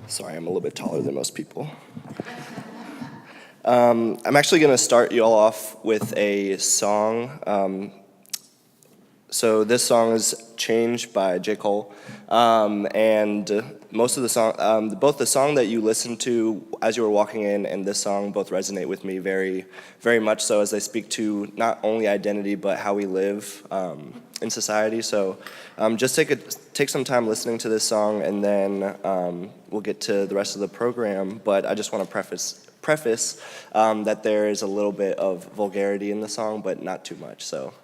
Sorry, I'm a little bit taller than most people. I'm actually going to start you all off with a song. So this song is Change by J. Cole, and most of the song, both the song that you listened to as you were walking in and this song both resonate with me very, very much so, as they speak to not only identity but how we live in society. So just take some time listening to this song, and then we'll get to the rest of the program. But I just want to preface that there is a little bit of vulgarity in the song, but not too much. So.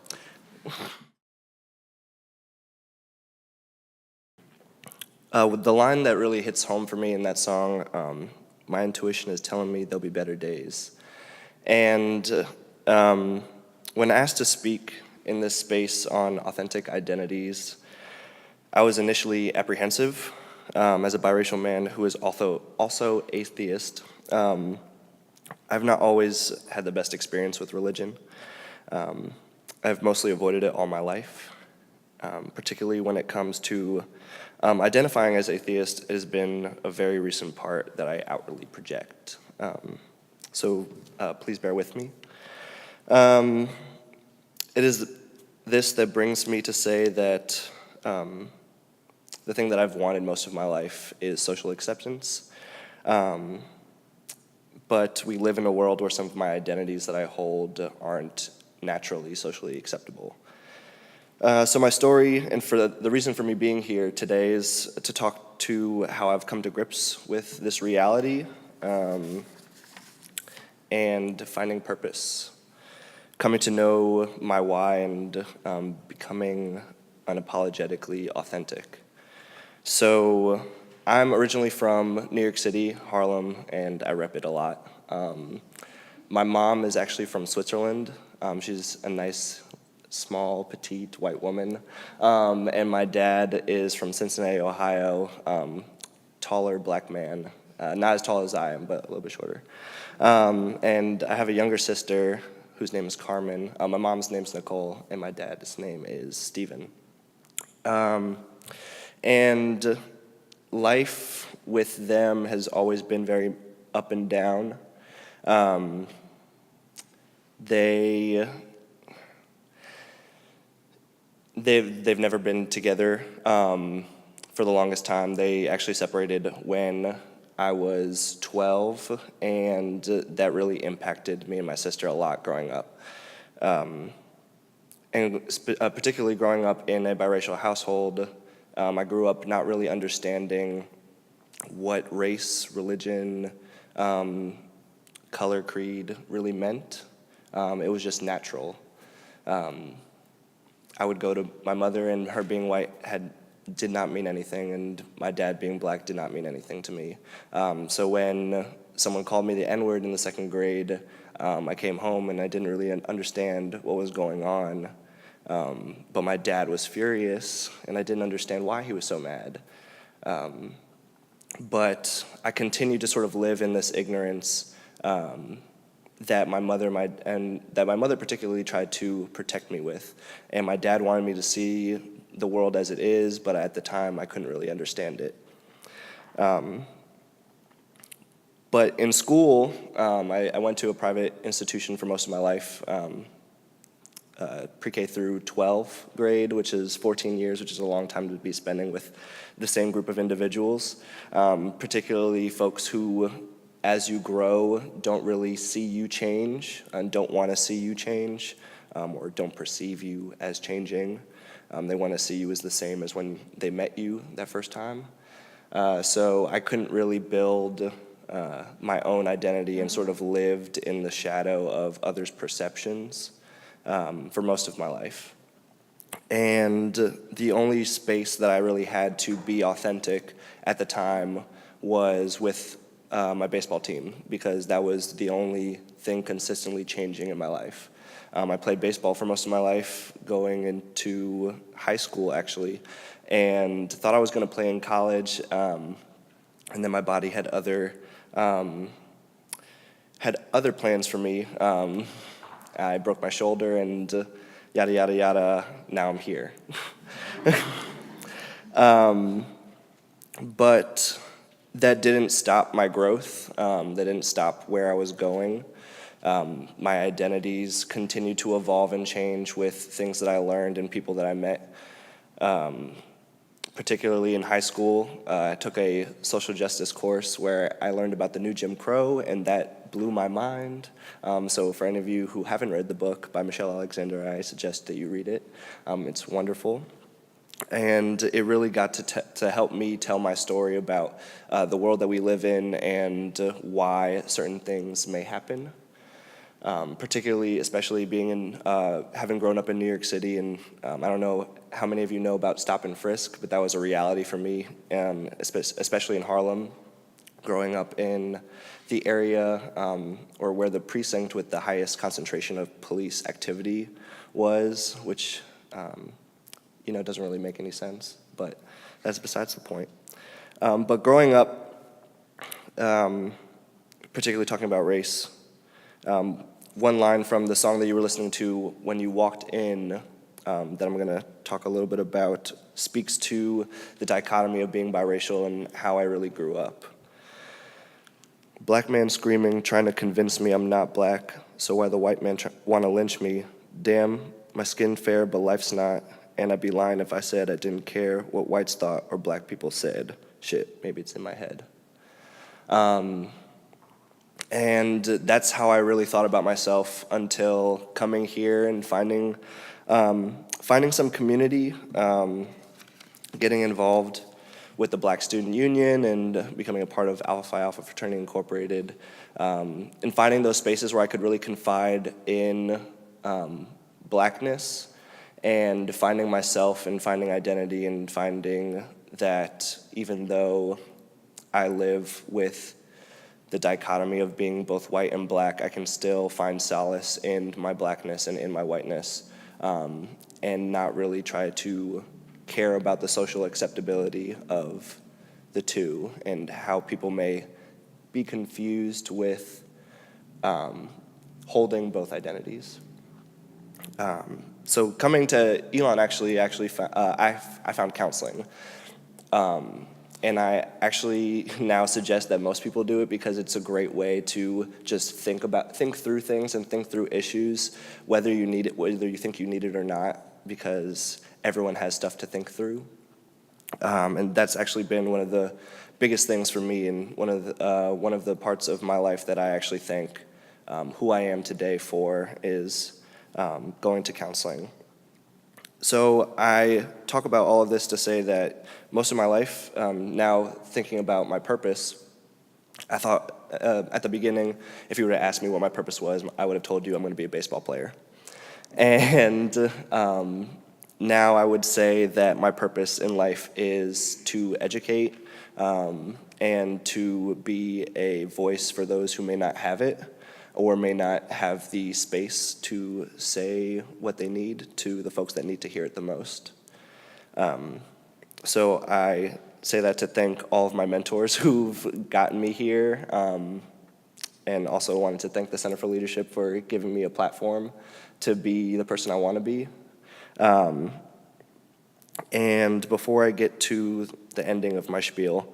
The line that really hits home for me in that song, my intuition is telling me there'll be better days. And when asked to speak in this space on authentic identities, I was initially apprehensive as a biracial man who is also atheist. I've not always had the best experience with religion. I've mostly avoided it all my life, particularly when it comes to identifying as atheist. It has been a very recent part that I outwardly project. So please bear with me. It is this that brings me to say that the thing that I've wanted most of my life is social acceptance. But we live in a world where some of my identities that I hold aren't naturally socially acceptable. So my story, and for the reason for me being here today, is to talk to how I've come to grips with this reality and finding purpose, coming to know my why, and becoming unapologetically authentic. So I'm originally from New York City, Harlem, and I rep it a lot. My mom is actually from Switzerland. She's a nice, small, petite, white woman. And my dad is from Cincinnati, Ohio, taller black man. Not as tall as I am, but a little bit shorter. And I have a younger sister whose name is Carmen. My mom's name's Nicole, and my dad's name is Steven. And life with them has always been very up and down. They've never been together for the longest time. They actually separated when I was 12, and that really impacted me and my sister a lot growing up. Particularly growing up in a biracial household, I grew up not really understanding what race, religion, color, creed really meant. It was just natural. I would go to my mother, and her being white did not mean anything, and my dad being black did not mean anything to me. So when someone called me the N-word in the second grade, I came home and I didn't really understand what was going on. But my dad was furious, and I didn't understand why he was so mad. But I continued to sort of live in this ignorance that my mother particularly tried to protect me with. And my dad wanted me to see the world as it is, but at the time I couldn't really understand it. But in school, I went to a private institution for most of my life, pre-K through 12th grade, which is 14 years, which is a long time to be spending with the same group of individuals, particularly folks who, as you grow, don't really see you change and don't want to see you change, or don't perceive you as changing. They want to see you as the same as when they met you that first time. So I couldn't really build my own identity, and sort of lived in the shadow of others' perceptions for most of my life. And the only space that I really had to be authentic at the time was with my baseball team, because that was the only thing consistently changing in my life. I played baseball for most of my life, going into high school actually, and thought I was going to play in college, and then my body had other plans for me. I broke my shoulder, and yada yada yada. Now I'm here. But that didn't stop my growth. That didn't stop where I was going. My identities continue to evolve and change with things that I learned and people that I met. Particularly in high school, I took a social justice course where I learned about the new Jim Crow, and that blew my mind. So for any of you who haven't read the book by Michelle Alexander, I suggest that you read it. It's wonderful. And it really got to help me tell my story about the world that we live in and why certain things may happen. Particularly, especially being in, having grown up in New York City, and I don't know how many of you know about stop and frisk, but that was a reality for me, especially in Harlem, growing up in the area or where the precinct with the highest concentration of police activity was, which doesn't really make any sense, but that's besides the point. But growing up, particularly talking about race, one line from the song that you were listening to when you walked in that I'm going to talk a little bit about speaks to the dichotomy of being biracial and how I really grew up. Black man screaming, trying to convince me I'm not black, so why the white man want to lynch me? Damn, my skin fair, but life's not, and I'd be lying if I said I didn't care what whites thought or black people said. Shit, maybe it's in my head. And that's how I really thought about myself until coming here and finding some community, getting involved with the Black Student Union and becoming a part of Alpha Phi Alpha Fraternity Incorporated, and finding those spaces where I could really confide in blackness and finding myself and finding identity and finding that even though I live with the dichotomy of being both white and black, I can still find solace in my blackness and in my whiteness, and not really try to care about the social acceptability of the two and how people may be confused with holding both identities. So coming to Elon, I found counseling. And I actually now suggest that most people do it because it's a great way to just think through things and think through issues, whether you need it, whether you think you need it or not, because everyone has stuff to think through. And that's actually been one of the biggest things for me, and one of the parts of my life that I actually thank who I am today for is going to counseling. So I talk about all of this to say that most of my life, now thinking about my purpose, I thought at the beginning, if you were to ask me what my purpose was, I would have told you I'm going to be a baseball player. And now I would say that my purpose in life is to educate and to be a voice for those who may not have it, or may not have the space to say what they need to the folks that need to hear it the most. So I say that to thank all of my mentors who've gotten me here, and also wanted to thank the Center for Leadership for giving me a platform to be the person I want to be. And before I get to the ending of my spiel,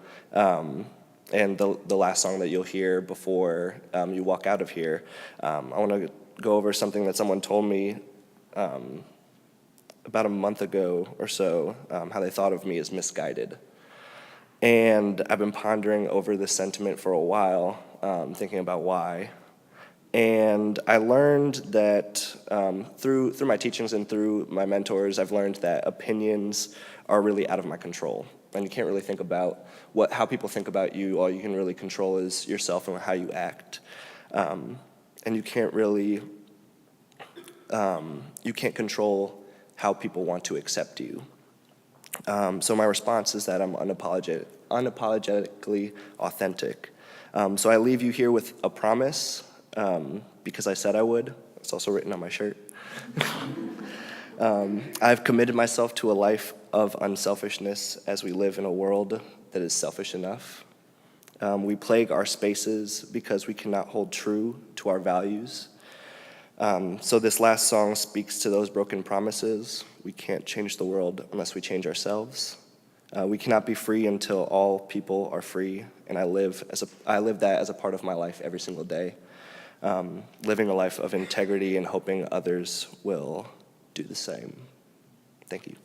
and the last song that you'll hear before you walk out of here, I want to go over something that someone told me about a month ago or so, how they thought of me as misguided. And I've been pondering over this sentiment for a while, thinking about why. And I learned that through my teachings and through my mentors, I've learned that opinions are really out of my control. And you can't really think about how people think about you. All you can really control is yourself and how you act. And you can't really, you can't control how people want to accept you. So my response is that I'm unapologetically authentic. So I leave you here with a promise, because I said I would. It's also written on my shirt. I've committed myself to a life of unselfishness as we live in a world that is selfish enough. We plague our spaces because we cannot hold true to our values. So this last song speaks to those broken promises. We can't change the world unless we change ourselves. We cannot be free until all people are free, and I live that as a part of my life every single day, living a life of integrity and hoping others will do the same. Thank you.